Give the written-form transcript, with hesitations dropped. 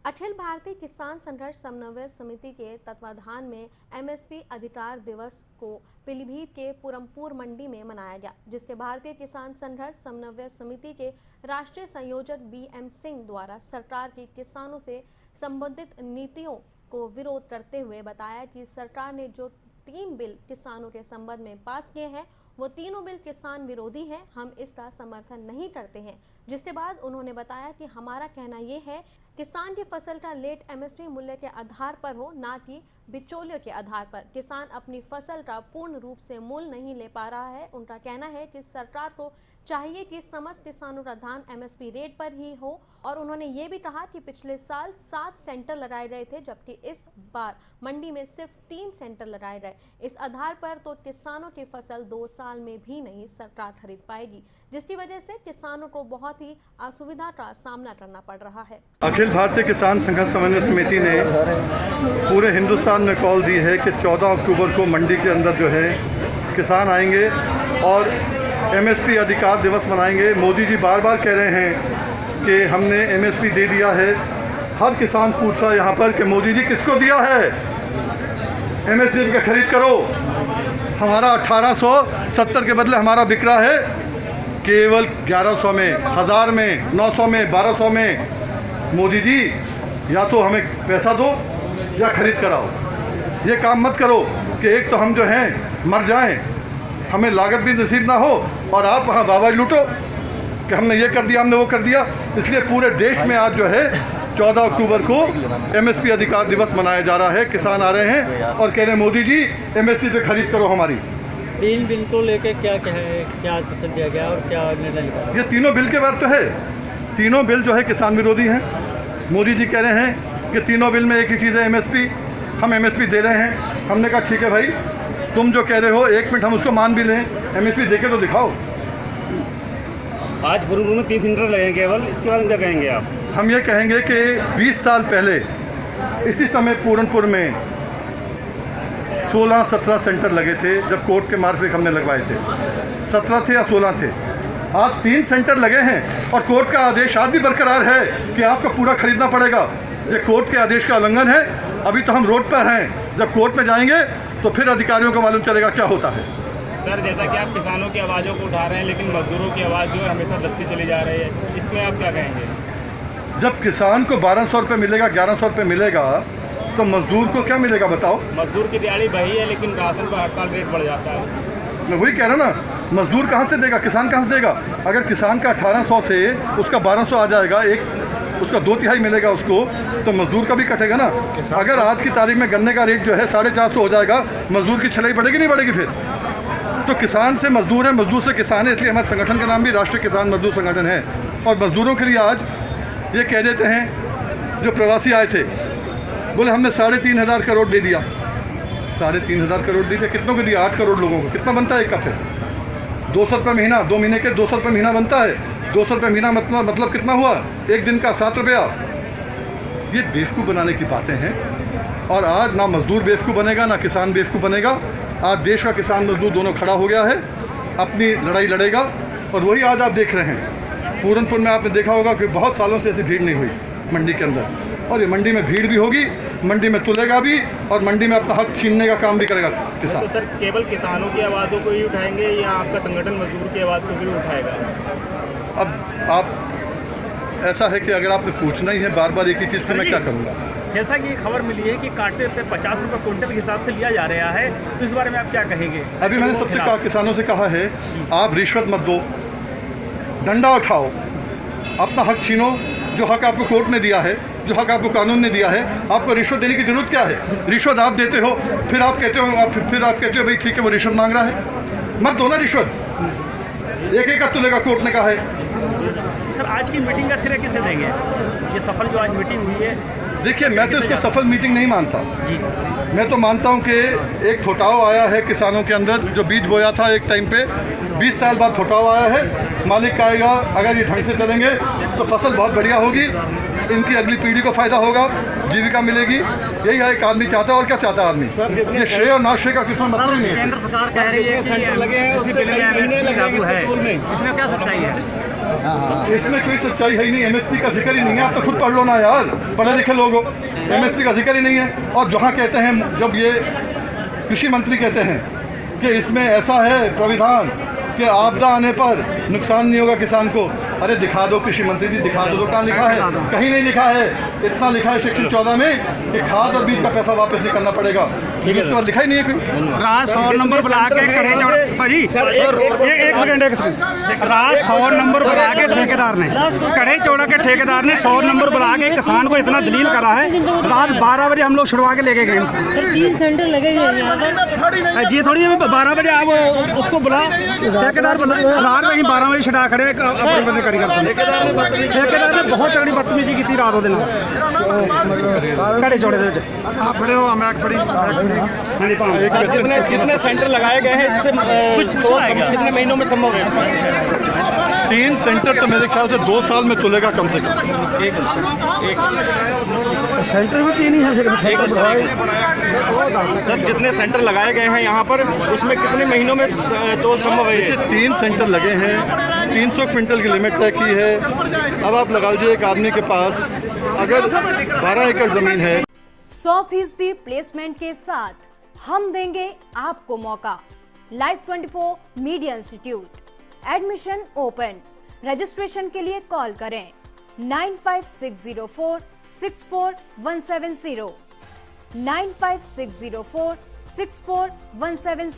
अखिल भारतीय किसान संघर्ष समन्वय समिति के तत्वाधान में एमएसपी अधिकार दिवस को पीलीभीत के पूरमपुर मंडी में मनाया गया, जिसके भारतीय किसान संघर्ष समन्वय समिति के राष्ट्रीय संयोजक बीएम सिंह द्वारा सरकार की किसानों से संबंधित नीतियों को विरोध करते हुए बताया कि सरकार ने जो 3 बिल किसानों के संबंध में पास किए हैं वो तीनों बिल किसान विरोधी हैं, हम इसका समर्थन नहीं करते हैं। जिसके बाद उन्होंने बताया कि हमारा कहना ये है किसान की फसल का लेट एमएसपी मूल्य के आधार पर हो, ना कि बिचौलियों के आधार पर। किसान अपनी फसल का पूर्ण रूप से मूल्य नहीं ले पा रहा है। उनका कहना है कि सरकार को चाहिए कि समस्त किसानों का धान एमएसपी रेट पर ही हो। और उन्होंने ये भी कहा कि पिछले साल 7 सेंटर लगाए गए थे, जबकि इस बार मंडी में सिर्फ 3 सेंटर लगाए गए। इस आधार पर तो किसानों की फसल 2 साल में भी नहीं सरकार खरीद पाएगी, जिसकी वजह से किसानों को बहुत ही असुविधा का सामना करना पड़ रहा है। अखिल भारतीय किसान संघर्ष समन्वय समिति ने पूरे हिंदुस्तान में कॉल दी है कि 14 अक्टूबर को मंडी के अंदर जो है किसान आएंगे और एमएसपी अधिकार दिवस मनाएंगे। मोदी जी बार बार कह रहे हैं कि हमने एमएसपी दे दिया है। हर किसान पूछ रहा है यहाँ पर कि मोदी जी किसको दिया है, एमएसपी का खरीद करो। हमारा 1870 के बदले हमारा बिक रहा है केवल 1100 में, 1000 में, 900 में, 1200 में। मोदी जी या तो हमें पैसा दो या खरीद कराओ। ये काम मत करो कि एक तो हम जो हैं मर जाएं, हमें लागत भी नसीब ना हो और आप वहाँ वाहवाही लूटो कि हमने ये कर दिया, हमने वो कर दिया। इसलिए पूरे देश में आज जो है 14 अक्टूबर को एमएसपी अधिकार दिवस मनाया जा रहा है। किसान आ रहे हैं और कह रहे हैं मोदी जी एमएसपी पे खरीद करो हमारी। 3 बिल को लेके क्या डिसीजन दिया गया और क्या निर्णय लिया? ये तीनों बिल के बारे तो है, तीनों बिल जो है किसान विरोधी हैं। मोदी जी कह रहे हैं कि तीनों बिल में एक ही चीज़ है एमएसपी, हम एमएसपी दे रहे हैं। हमने कहा ठीक है भाई, तुम जो कह रहे हो 1 मिनट हम उसको मान भी लें, एमएसपी देके तो दिखाओ। आज पूरमपुर में 3 सेंटर लगे केवल, इसके बारे में क्या कहेंगे आप? हम ये कहेंगे कि 20 साल पहले इसी समय पूरनपुर में 16-17 सेंटर लगे थे, जब कोर्ट के मार्फत हमने लगवाए थे। 17 थे या 16 थे। आज 3 सेंटर लगे हैं और कोर्ट का आदेश आज भी बरकरार है कि आपको पूरा खरीदना पड़ेगा। ये कोर्ट के आदेश का उल्लंघन है। अभी तो हम रोड पर हैं, जब कोर्ट में जाएंगे तो फिर अधिकारियों को मालूम चलेगा क्या होता है। सर, जैसा कि आप किसानों की आवाज़ों को उठा रहे हैं, लेकिन मजदूरों की आवाज़ जो है हमेशा दबती चली जा रही है, इसमें आप क्या कहेंगे? जब किसान को 1200 रुपये मिलेगा, 1100 रुपये मिलेगा, तो मजदूर को क्या मिलेगा बताओ? मजदूर की दिहाड़ी वही है, लेकिन राशन पर हर साल रेट बढ़ जाता है। मैं वही कह रहा ना, मजदूर कहाँ से देगा, किसान कहाँ से देगा? अगर किसान का 1800 से उसका 1200 आ जाएगा, उसका 2/3 मिलेगा उसको, तो मजदूर का भी कटेगा ना। अगर आज की तारीख में गन्ने का रेट जो है 450 हो जाएगा, मजदूर की छलाई बढ़ेगी नहीं बढ़ेगी? फिर तो किसान से मजदूर है, मजदूर से किसान है। इसलिए हमारे संगठन का नाम भी राष्ट्रीय किसान मजदूर संगठन है। और मजदूरों के लिए आज ये कह देते हैं, जो प्रवासी आए थे बोले हमने 3500 करोड़ दे दिया। 3500 करोड़ दीजिए, कितनों को दिया? 8 करोड़ लोगों को। कितना बनता है एक का? फिर 200 रुपये महीना, 2 महीने के 200 रुपये महीना बनता है। 200 रुपये महीना मतलब कितना हुआ? एक दिन का 7 रुपया। ये बेवकूफ़ बनाने की बातें हैं। और आज ना मजदूर बेवकूफ़ बनेगा, ना किसान बेवकूफ़ बनेगा। आज देश का किसान मजदूर दोनों खड़ा हो गया है, अपनी लड़ाई लड़ेगा। और वही आज आप देख रहे हैं पूरनपुर में। आपने देखा होगा कि बहुत सालों से ऐसी भीड़ नहीं हुई मंडी के अंदर, और ये मंडी में भीड़ भी होगी, मंडी में तुलेगा भी, और मंडी में अपना हक छीनने का काम भी करेगा किसान। तो सर, केवल किसानों की आवाज़ों को ही उठाएंगे या आपका संगठन मजदूर की आवाज़ को भी उठाएगा? अब आप ऐसा है कि अगर आपने पूछना ही है बार बार एक ही चीज़ को, मैं क्या करूँगा? जैसा कि खबर मिली है कि कांटे पे 50 रुपये क्विंटल के हिसाब से लिया जा रहा है, तो इस बारे में आप क्या कहेंगे? अभी मैंने सबसे कहा, किसानों से कहा है, आप रिश्वत मत दो, डंडा उठाओ, अपना हक छीनो। जो हक आपको कोर्ट ने दिया है, जो हक आपको कानून ने दिया है, आपको रिश्वत देने की जरूरत क्या है? रिश्वत आप देते हो, फिर आप कहते हो भाई ठीक है वो रिश्वत मांग रहा है, मत दो ना रिश्वत। एक का तुलेगा, कोर्ट ने कहा है। सर, आज की मीटिंग का श्रेय किसे देंगे? ये सफल जो आज मीटिंग हुई है, देखिए मैं तो इसको सफल मीटिंग नहीं मानता। मैं तो मानता हूँ कि एक फुटाव आया है किसानों के अंदर, जो बीज बोया था एक टाइम पे, 20 साल बाद फुटाव आया है। मालिक कहेगा अगर ये ढंग से चलेंगे तो फसल बहुत बढ़िया होगी, इनकी अगली पीढ़ी को फ़ायदा होगा, जीविका मिलेगी। यही है एक आदमी चाहता है। और क्या चाहता है आदमी? ये श्रेय और नाश्रेय का किस्म मतलब नहीं है। केंद्र सरकार कह रही है कि सेंटर लगे हैं, उससे लागू है, इसमें क्या सच्चाई है? इसमें कोई सच्चाई है ही नहीं। एमएसपी का जिक्र ही नहीं है। आप तो खुद पढ़ लो ना यार, पढ़े लिखे लोग हो। एमएसपी का जिक्र ही नहीं है। और जहाँ कहते हैं, जब ये कृषि मंत्री कहते हैं कि इसमें ऐसा है प्राविधान कि आपदा आने पर नुकसान नहीं होगा किसान को, अरे दिखा दो कृषि मंत्री जी, दिखा दो। कहाँ लिखा है? कहीं नहीं लिखा है। इतना लिखा है सेक्शन 14 में कि खाद और बीज का पैसा वापस नहीं करना पड़ेगा, लेकिन इसके बाद लिखा ही नहीं है कोई। राज 100 नंबर बुला के कड़े चौड़ा भाजी एक सेकंड राज 100 नंबर बुला के ठेकेदार ने कड़े चौड़ा के ठेकेदार ने 100 नंबर बुला के किसान को इतना दलील करा है। रात 12 बजे हम लोग छुड़वा के लेके गए। 3 सेंटर लगेंगे जी थोड़ी 12 बजे आप उसको बुला, ठेकेदार बुला, रात में ही 12 बजे छुड़ा खड़े अपने बंदे करी करते। ठेकेदार ने बहुत तगड़ी बदतमीजी की रात दिन कड़े चौड़े दे आप खड़े हो, मैं खड़ी। जितने सेंटर लगाए गए हैं इससे कितने महीनों में संभव है? 3 सेंटर तो मेरे ख्याल से 2 साल में तुलेगा कम से कम। सेंटर में 3 ही है सर, जितने सेंटर लगाए गए हैं यहाँ पर उसमें कितने महीनों में तोल संभव है? 3 सेंटर लगे हैं, 300 क्विंटल की लिमिट तय की है। अब आप लगा लीजिए एक आदमी के पास अगर 12 एकड़ जमीन है। 100% प्लेसमेंट के साथ हम देंगे आपको मौका। Live 24 media institute, admission open. Registration के लिए कॉल करें 95604 64170 95604 64170।